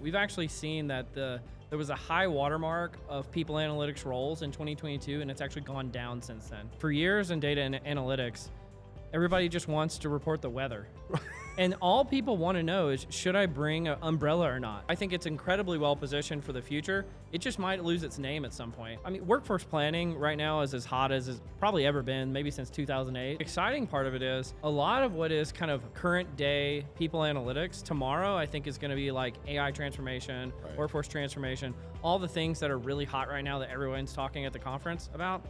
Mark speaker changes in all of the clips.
Speaker 1: we've actually seen that there was a high watermark of people analytics roles in 2022, and it's actually gone down since then. For years in data and analytics, everybody just wants to report the weather. And all people want to know is, should I bring an umbrella or not? I think it's incredibly well positioned for the future. It just might lose its name at some point. I mean, workforce planning right now is as hot as it's probably ever been, maybe since 2008. The exciting part of it is a lot of what is kind of current day people analytics tomorrow, I think is going to be like AI transformation, workforce transformation, all the things that are really hot right now that everyone's talking at the conference about.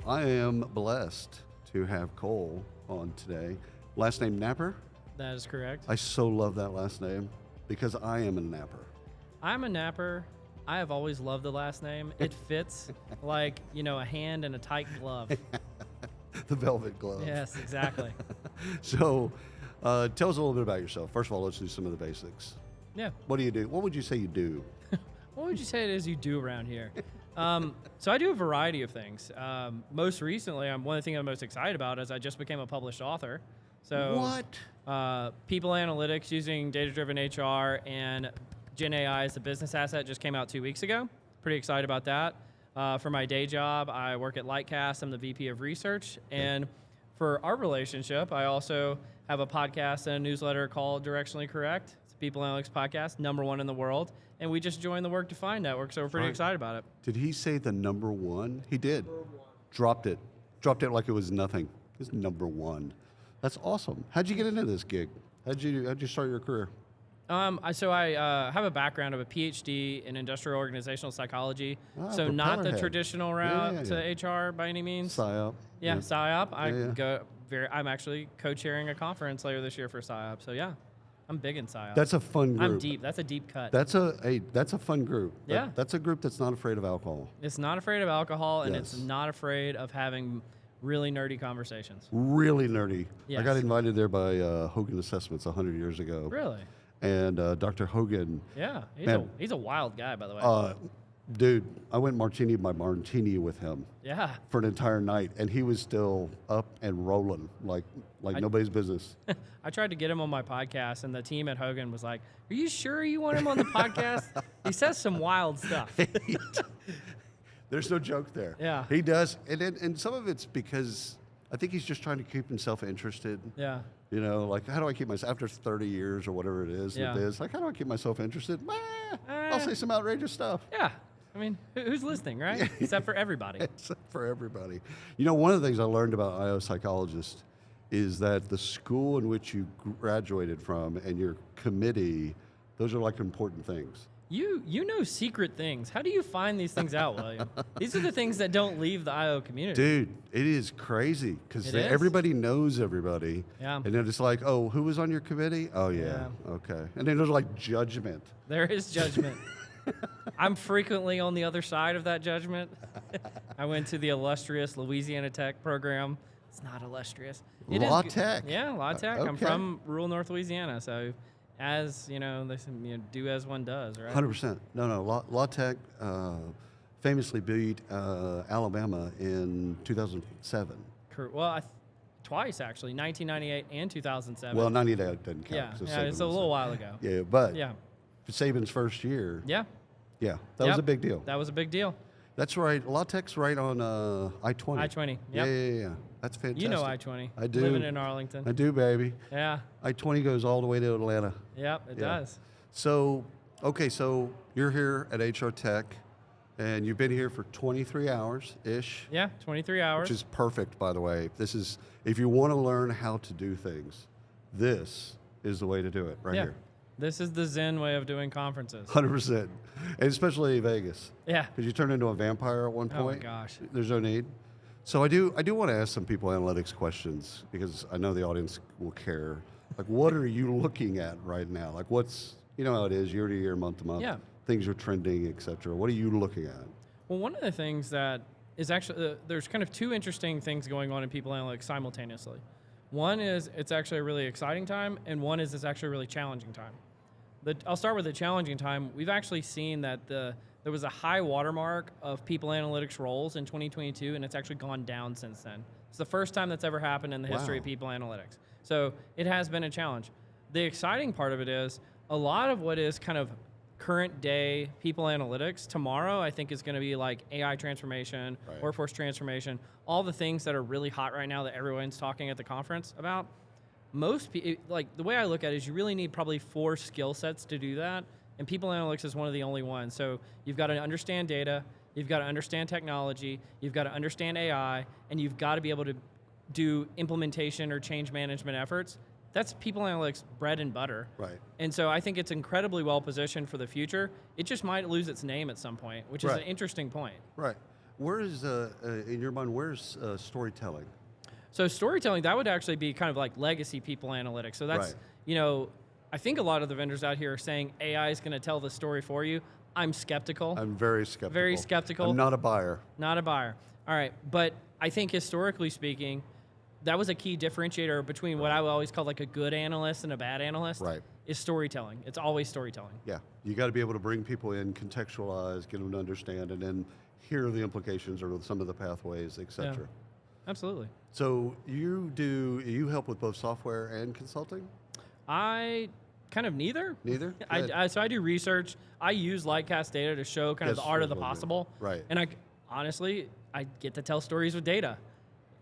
Speaker 2: I am blessed to have Cole on today. Last name Napper?
Speaker 1: That is correct.
Speaker 2: I so love that last name because I am a napper.
Speaker 1: I'm a napper. I have always loved the last name. It fits like, a hand in a tight glove.
Speaker 2: The velvet glove.
Speaker 1: Yes, exactly.
Speaker 2: So tell us a little bit about yourself. First of all, let's do some of the basics.
Speaker 1: Yeah.
Speaker 2: What do you do? What would you say you do?
Speaker 1: What would you say it is you do around here? So I do a variety of things. Most recently, one of the things I'm most excited about is I just became a published author. So
Speaker 2: What?
Speaker 1: People analytics using data-driven HR and Gen AI as a business asset just came out 2 weeks ago. Pretty excited about that. For my day job, I work at Lightcast. I'm the VP of research. And for our relationship, I also have a podcast and a newsletter called Directionally Correct. It's a people analytics podcast, #1 in the world. And we just joined the Work Defined Network, so we're pretty excited about it.
Speaker 2: Did he say the #1? He did. Dropped it like it was nothing. It's #1. That's awesome. How'd you get into this gig? How'd you start your career?
Speaker 1: I have a background of a PhD in industrial organizational psychology, so not the
Speaker 2: propellerhead.
Speaker 1: traditional route to HR by any means.
Speaker 2: PsyOp.
Speaker 1: Yeah, PsyOp. I'm actually co-chairing a conference later this year for PsyOp, so yeah, I'm big in PsyOp.
Speaker 2: That's a fun group.
Speaker 1: I'm deep. That's a deep cut.
Speaker 2: That's a fun group.
Speaker 1: Yeah.
Speaker 2: That's a group that's not afraid of alcohol.
Speaker 1: It's not afraid of alcohol, and
Speaker 2: Yes.
Speaker 1: it's not afraid of having really nerdy conversations.
Speaker 2: Really nerdy.
Speaker 1: Yes.
Speaker 2: I got invited there by Hogan Assessments 100 years ago.
Speaker 1: Really?
Speaker 2: And Dr. Hogan.
Speaker 1: Yeah. He's a wild guy, by the way.
Speaker 2: Dude, I went martini by martini with him
Speaker 1: Yeah.
Speaker 2: for an entire night, and he was still up and rolling like nobody's business.
Speaker 1: I tried to get him on my podcast, and the team at Hogan was like, "Are you sure you want him on the podcast? He says some wild stuff."
Speaker 2: There's no joke there.
Speaker 1: Yeah.
Speaker 2: He does, and some of it's because I think he's just trying to keep himself interested.
Speaker 1: Yeah.
Speaker 2: Like, how do I keep myself, after 30 years or whatever it is,
Speaker 1: Yeah.
Speaker 2: like, how do I keep myself interested? I'll say some outrageous stuff.
Speaker 1: Yeah. I mean, who's listening, right? Except for everybody.
Speaker 2: Except for everybody. One of the things I learned about IO psychologists is that the school in which you graduated from and your committee, those are like important things.
Speaker 1: You know secret things. How do you find these things out, William? These are the things that don't leave the IO community.
Speaker 2: Dude, it is crazy because
Speaker 1: It is?
Speaker 2: everybody knows everybody.
Speaker 1: Yeah.
Speaker 2: And then it's like, oh, who was on your committee? Oh, yeah. Okay. And then there's like judgment.
Speaker 1: There is judgment. I'm frequently on the other side of that judgment. I went to the illustrious Louisiana Tech program. It's not illustrious.
Speaker 2: La Tech?
Speaker 1: Yeah, La Tech.
Speaker 2: Okay.
Speaker 1: I'm from rural North Louisiana, so as they say, do as one does, right?
Speaker 2: 100%. No. La Tech famously beat Alabama in 2007.
Speaker 1: Well, twice actually, 1998 and 2007.
Speaker 2: Well, 98 doesn't count.
Speaker 1: Yeah,
Speaker 2: so
Speaker 1: it's a little while ago.
Speaker 2: Yeah, but
Speaker 1: Yeah,
Speaker 2: Saban's first year.
Speaker 1: yeah.
Speaker 2: Yeah, that was a big deal.
Speaker 1: That was a big deal.
Speaker 2: That's right. La Tech's right on I-20.
Speaker 1: I-20.
Speaker 2: Yeah,
Speaker 1: Yep.
Speaker 2: yeah. That's fantastic.
Speaker 1: You know I-20.
Speaker 2: I do.
Speaker 1: Living in Arlington.
Speaker 2: I do, baby.
Speaker 1: Yeah.
Speaker 2: I-20 goes all the way to Atlanta.
Speaker 1: Yep, it does.
Speaker 2: So, so you're here at HR Tech, and you've been here for 23 hours-ish.
Speaker 1: Yeah, 23 hours.
Speaker 2: Which is perfect, by the way. If you want to learn how to do things, this is the way to do it right here.
Speaker 1: This is the Zen way of doing conferences.
Speaker 2: 100%. And especially Vegas.
Speaker 1: Yeah.
Speaker 2: Because you turn into a vampire at one point.
Speaker 1: Oh, gosh.
Speaker 2: There's no need. So I do want to ask some people analytics questions because I know the audience will care. Like, what are you looking at right now? Like, what's, how it is year to year, month to month.
Speaker 1: Yeah.
Speaker 2: Things are trending, et cetera. What are you looking at?
Speaker 1: Well, one of the things that is actually, there's kind of two interesting things going on in people analytics simultaneously. One is it's actually a really exciting time, and one is it's actually a really challenging time. I'll start with the challenging time. We've actually seen that there was a high watermark of people analytics roles in 2022, and it's actually gone down since then. It's the first time that's ever happened in the history of people analytics. So it has been a challenge. The exciting part of it is a lot of what is kind of current day people analytics tomorrow, I think, is going to be like AI transformation, workforce transformation, all the things that are really hot right now that everyone's talking at the conference about. Most people, like the way I look at it is you really need probably 4 skill sets to do that. And people analytics is one of the only ones. So you've got to understand data, you've got to understand technology, you've got to understand AI, and you've got to be able to do implementation or change management efforts. That's people analytics bread and butter.
Speaker 2: Right.
Speaker 1: And so I think it's incredibly well positioned for the future. It just might lose its name at some point, which is an interesting point.
Speaker 2: Right. Where is, in your mind, where's storytelling?
Speaker 1: So storytelling, that would actually be kind of like legacy people analytics. So that's, I think a lot of the vendors out here are saying AI is going to tell the story for you. I'm skeptical.
Speaker 2: I'm very skeptical.
Speaker 1: Very skeptical.
Speaker 2: I'm not a buyer.
Speaker 1: Not a buyer. All right. But I think historically speaking, that was a key differentiator between what I would always call like a good analyst and a bad analyst.
Speaker 2: Right.
Speaker 1: Is storytelling. It's always storytelling.
Speaker 2: Yeah. You got to be able to bring people in, contextualize, get them to understand, and then hear the implications or some of the pathways, etc.
Speaker 1: Yeah. Absolutely.
Speaker 2: So you help with both software and consulting?
Speaker 1: I kind of neither.
Speaker 2: Neither?
Speaker 1: So I do research. I use Lightcast data to show kind of the art of the possible.
Speaker 2: Right.
Speaker 1: And I get to tell stories with data.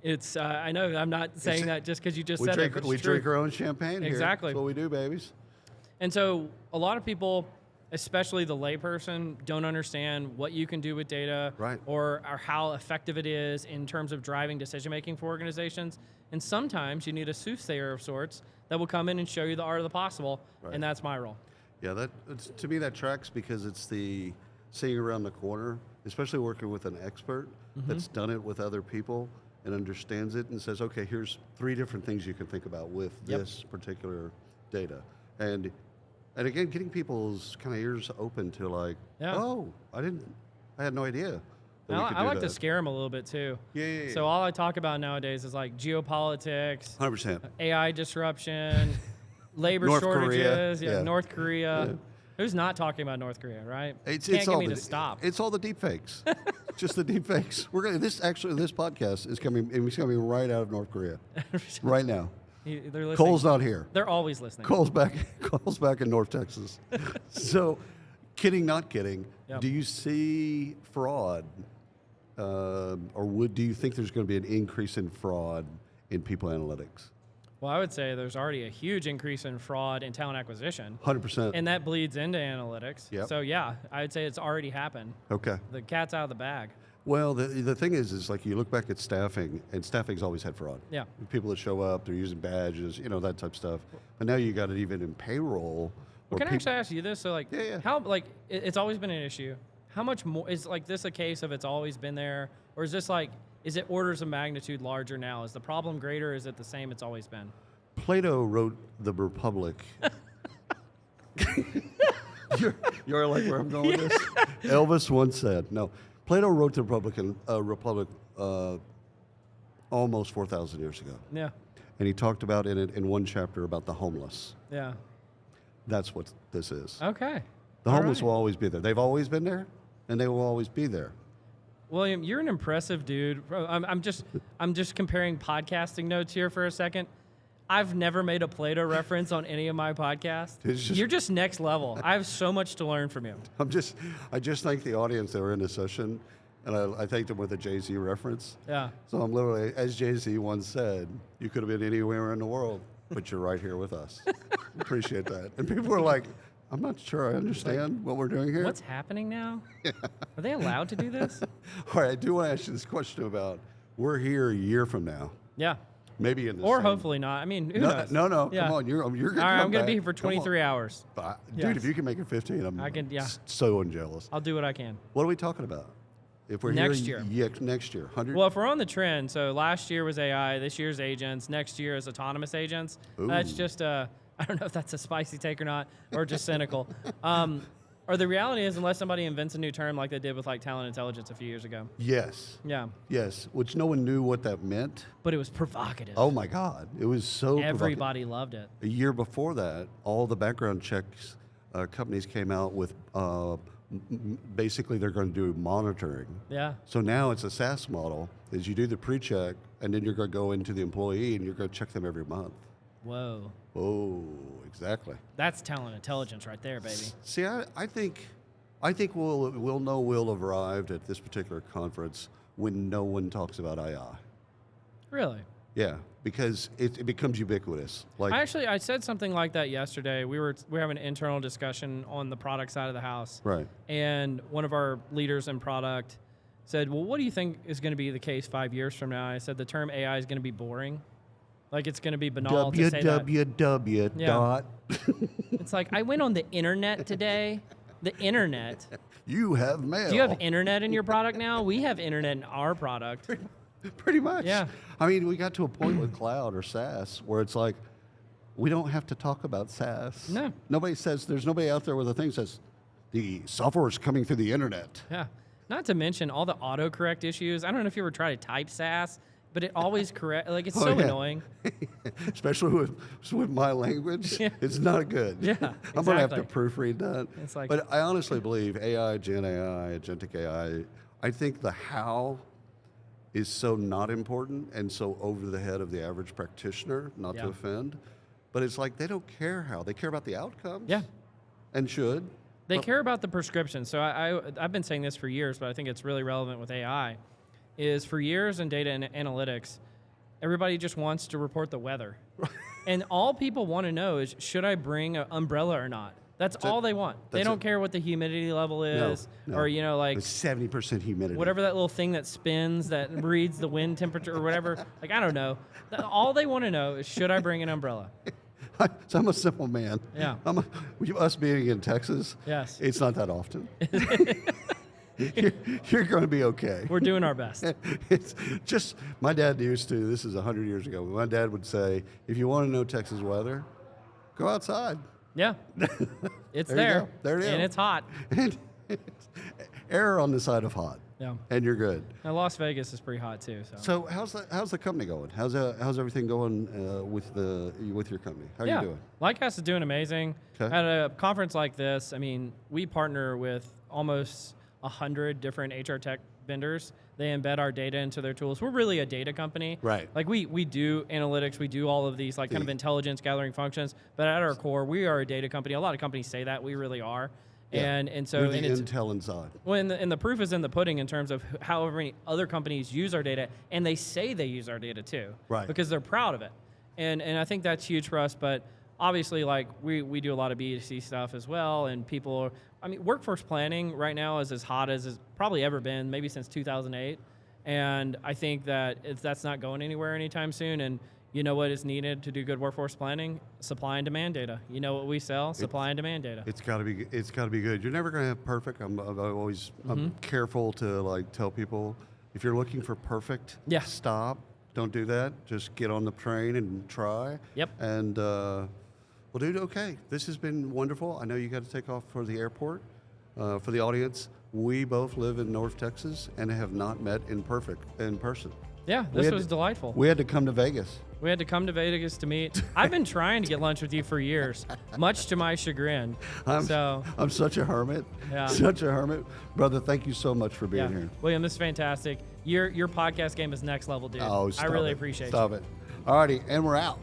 Speaker 1: It's I know I'm not saying that just because you just said it.
Speaker 2: We drink our own champagne here.
Speaker 1: Exactly.
Speaker 2: That's what we do, babies.
Speaker 1: And so a lot of people, especially the layperson, don't understand what you can do with data, or how effective it is in terms of driving decision-making for organizations. And sometimes you need a soothsayer of sorts that will come in and show you the art of the possible, and that's my role.
Speaker 2: Yeah, to me that tracks because it's the seeing around the corner, especially working with an expert that's done it with other people and understands it and says, okay, here's 3 different things you can think about with this particular data. And again, getting people's kind of ears open to like, oh, I had no idea.
Speaker 1: I like to scare them a little bit too.
Speaker 2: Yeah.
Speaker 1: So all I talk about nowadays is like geopolitics,
Speaker 2: 100%,
Speaker 1: AI disruption, labor
Speaker 2: North
Speaker 1: Korea.
Speaker 2: Korea.
Speaker 1: North Korea. Yeah. Who's not talking about North Korea, right?
Speaker 2: Can't
Speaker 1: get me to stop.
Speaker 2: It's all the deep fakes. Just the deep fakes. This podcast is coming right out of North Korea, right now.
Speaker 1: They're listening.
Speaker 2: Cole's not here.
Speaker 1: They're always listening.
Speaker 2: Cole's back in North Texas. So, kidding, not kidding.
Speaker 1: Yep.
Speaker 2: Do you see fraud, do you think there's going to be an increase in fraud in people analytics?
Speaker 1: Well, I would say there's already a huge increase in fraud in talent acquisition.
Speaker 2: 100%.
Speaker 1: And that bleeds into analytics.
Speaker 2: Yep.
Speaker 1: So yeah, I would say it's already happened.
Speaker 2: Okay.
Speaker 1: The cat's out of the bag.
Speaker 2: Well, the thing is like you look back at staffing, and staffing's always had fraud.
Speaker 1: Yeah.
Speaker 2: People that show up, they're using badges, that type of stuff. But now you got it even in payroll.
Speaker 1: Well, can I actually ask you this? So like, how, like, it's always been an issue. How much more, is like this a case of it's always been there? Or is this like, is it orders of magnitude larger now? Is the problem greater? Or is it the same it's always been?
Speaker 2: Plato wrote the Republic. You're like where I'm going with this? Elvis once said, no. Plato wrote the Republic almost 4,000 years ago.
Speaker 1: Yeah.
Speaker 2: And he talked about in one chapter about the homeless.
Speaker 1: Yeah.
Speaker 2: That's what this is.
Speaker 1: Okay.
Speaker 2: The homeless will always be there. They've always been there, and they will always be there.
Speaker 1: William, you're an impressive dude. I'm just comparing podcasting notes here for a second. I've never made a Plato reference on any of my podcasts. You're just next level. I have so much to learn from you.
Speaker 2: I just thank the audience that were in the session, and I thanked them with a Jay-Z reference.
Speaker 1: Yeah.
Speaker 2: So I'm literally, as Jay-Z once said, you could have been anywhere in the world, but you're right here with us. Appreciate that. And people were like, I'm not sure I understand what we're doing here.
Speaker 1: What's happening now? Are they allowed to do this?
Speaker 2: All right, I do want to ask you this question about, we're here a year from now.
Speaker 1: Yeah.
Speaker 2: Maybe in the
Speaker 1: or
Speaker 2: same.
Speaker 1: Hopefully not. I mean, who knows?
Speaker 2: No.
Speaker 1: Yeah.
Speaker 2: Come on, you're going to
Speaker 1: All right, I'm going to be here for 23 hours.
Speaker 2: Dude, if you can make it 15, I'm so unjealous.
Speaker 1: I'll do what I can.
Speaker 2: What are we talking about? If we're
Speaker 1: next
Speaker 2: here,
Speaker 1: year.
Speaker 2: Next year. 100?
Speaker 1: Well, if we're on the trend, so last year was AI, this year's agents, next year is autonomous agents.
Speaker 2: Ooh.
Speaker 1: That's just I don't know if that's a spicy take or not, or just cynical. Or the reality is, unless somebody invents a new term like they did with like talent intelligence a few years ago.
Speaker 2: Yes.
Speaker 1: Yeah.
Speaker 2: Yes, which no one knew what that meant.
Speaker 1: But it was provocative.
Speaker 2: Oh my God, it was so
Speaker 1: Everybody loved it.
Speaker 2: A year before that, all the background checks companies came out with basically they're going to do monitoring.
Speaker 1: Yeah.
Speaker 2: So now it's a SaaS model, is you do the pre-check and then you're going to go into the employee and you're going to check them every month.
Speaker 1: Whoa.
Speaker 2: Oh, exactly.
Speaker 1: That's talent intelligence right there, baby.
Speaker 2: See, I think we'll know we'll have arrived at this particular conference when no one talks about AI.
Speaker 1: Really?
Speaker 2: Yeah, because it becomes ubiquitous. Like
Speaker 1: I said something like that yesterday. We were having an internal discussion on the product side of the house.
Speaker 2: Right.
Speaker 1: And one of our leaders in product said, well, what do you think is going to be the case 5 years from now? I said, the term AI is going to be boring. Like, it's going to be banal to say that.
Speaker 2: www.
Speaker 1: Yeah. It's like, I went on the internet today. The internet.
Speaker 2: You have mail.
Speaker 1: Do you have internet in your product now? We have internet in our product.
Speaker 2: Pretty much.
Speaker 1: Yeah.
Speaker 2: I mean, we got to a point with cloud or SaaS where it's like, we don't have to talk about SaaS.
Speaker 1: No.
Speaker 2: There's nobody out there with a thing that says, the software is coming through the internet.
Speaker 1: Yeah. Not to mention all the autocorrect issues. I don't know if you ever tried to type SaaS, but it always correct. Like, it's so annoying.
Speaker 2: Especially with my language, it's not good.
Speaker 1: Yeah,
Speaker 2: I'm going to have to proofread that.
Speaker 1: It's like,
Speaker 2: but I honestly believe AI, Gen AI, agentic AI, I think the how is so not important and so over the head of the average practitioner, not to offend. But it's like they don't care how. They care about the outcomes.
Speaker 1: Yeah.
Speaker 2: And should.
Speaker 1: They care about the prescription. So I've been saying this for years, but I think it's really relevant with AI, is for years in data and analytics, everybody just wants to report the weather. And all people want to know is, should I bring an umbrella or not? That's all they want. They don't care what the humidity level is, or, you know, like
Speaker 2: it's 70% humidity.
Speaker 1: Whatever that little thing that spins that reads the wind temperature or whatever. Like, I don't know. All they want to know is, should I bring an umbrella?
Speaker 2: So I'm a simple man.
Speaker 1: Yeah.
Speaker 2: Us being in Texas,
Speaker 1: yes,
Speaker 2: it's not that often. You're going to be okay.
Speaker 1: We're doing our best.
Speaker 2: It's just, my dad used to, this is 100 years ago, my dad would say, if you want to know Texas weather, go outside.
Speaker 1: Yeah. It's
Speaker 2: there. There it is.
Speaker 1: And it's hot.
Speaker 2: Err on the side of hot.
Speaker 1: Yeah.
Speaker 2: And you're good.
Speaker 1: Now, Las Vegas is pretty hot too.
Speaker 2: So how's the company going? How's everything going with your company? How are you doing?
Speaker 1: Lightcast is doing amazing.
Speaker 2: Okay.
Speaker 1: At a conference like this, I mean, we partner with almost 100 different HR tech vendors. They embed our data into their tools. We're really a data company.
Speaker 2: Right.
Speaker 1: Like we do analytics, we do all of these like kind of intelligence gathering functions, but at our core, we are a data company. A lot of companies say that, we really are.
Speaker 2: Yeah.
Speaker 1: And so
Speaker 2: we're the intel inside.
Speaker 1: Well, and the proof is in the pudding in terms of however many other companies use our data, and they say they use our data too.
Speaker 2: Right.
Speaker 1: Because they're proud of it. And I think that's huge for us, but obviously, like, we do a lot of B2C stuff as well, and people, workforce planning right now is as hot as it's probably ever been, maybe since 2008, and I think that that's not going anywhere anytime soon, and you know what is needed to do good workforce planning? Supply and demand data. You know what we sell? Supply and demand data.
Speaker 2: It's got to be good. You're never going to have perfect. I'm careful to like tell people, if you're looking for perfect, stop. Don't do that. Just get on the train and try.
Speaker 1: Yep.
Speaker 2: And well, dude, okay. This has been wonderful. I know you got to take off for the airport. For the audience, we both live in North Texas and have not met in person.
Speaker 1: Yeah, this was delightful.
Speaker 2: We had to come to Vegas.
Speaker 1: We had to come to Vegas to meet. I've been trying to get lunch with you for years, much to my chagrin.
Speaker 2: I'm such a hermit.
Speaker 1: Yeah.
Speaker 2: Such a hermit. Brother, thank you so much for being here.
Speaker 1: William, this is fantastic. Your podcast game is next level, dude.
Speaker 2: Oh,
Speaker 1: I really appreciate it.
Speaker 2: Stop it. All righty, and we're out.